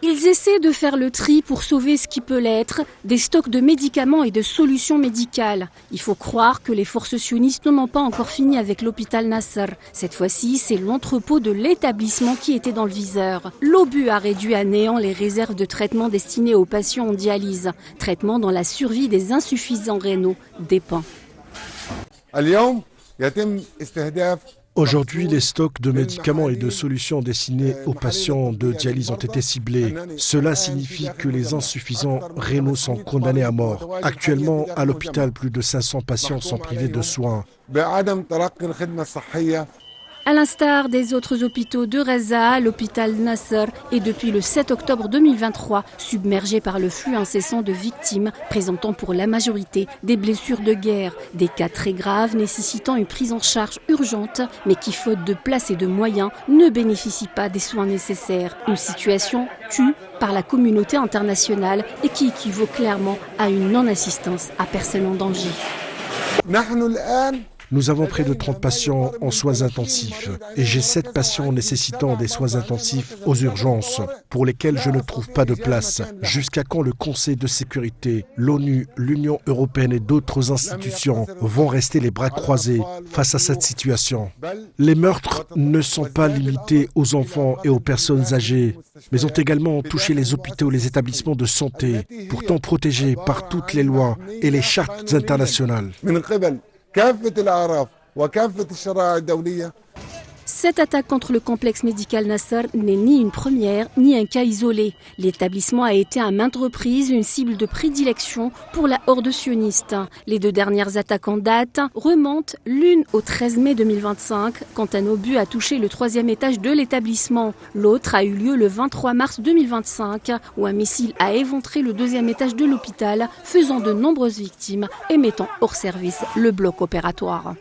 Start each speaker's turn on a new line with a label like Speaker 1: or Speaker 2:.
Speaker 1: Ils essaient de faire le tri pour sauver ce qui peut l'être, des stocks de médicaments et de solutions médicales. Il faut croire que les forces sionistes n'ont pas encore fini avec l'hôpital Nasser. Cette fois-ci, c'est l'entrepôt de l'établissement qui était dans le viseur. L'obus a réduit à néant les réserves de traitement destinées aux patients en dialyse. Traitement dont la survie des insuffisants rénaux dépend.
Speaker 2: Aujourd'hui, les stocks de médicaments et de solutions destinés aux patients de dialyse ont été ciblés. Cela signifie que les insuffisants rénaux sont condamnés à mort. Actuellement, à l'hôpital, plus de 500 patients sont privés de soins.
Speaker 1: À l'instar des autres hôpitaux de Raza, l'hôpital Nasser est depuis le 7 octobre 2023 submergé par le flux incessant de victimes présentant pour la majorité des blessures de guerre, des cas très graves nécessitant une prise en charge urgente mais qui, faute de place et de moyens, ne bénéficient pas des soins nécessaires. Une situation tue par la communauté internationale et qui équivaut clairement à une non-assistance à personne en danger.
Speaker 2: Nous avons près de 30 patients en soins intensifs et j'ai 7 patients nécessitant des soins intensifs aux urgences pour lesquels je ne trouve pas de place. Jusqu'à quand le Conseil de sécurité, l'ONU, l'Union européenne et d'autres institutions vont rester les bras croisés face à cette situation? Les meurtres ne sont pas limités aux enfants et aux personnes âgées, mais ont également touché les hôpitaux et les établissements de santé, pourtant protégés par toutes les lois et les chartes internationales.
Speaker 1: Cette attaque contre le complexe médical Nasser n'est ni une première, ni un cas isolé. L'établissement a été à maintes reprises une cible de prédilection pour la horde sioniste. Les 2 dernières attaques en date remontent, l'une au 13 mai 2025, quand un obus a touché le 3e étage de l'établissement. L'autre a eu lieu le 23 mars 2025, où un missile a éventré le 2e étage de l'hôpital, faisant de nombreuses victimes et mettant hors service le bloc opératoire.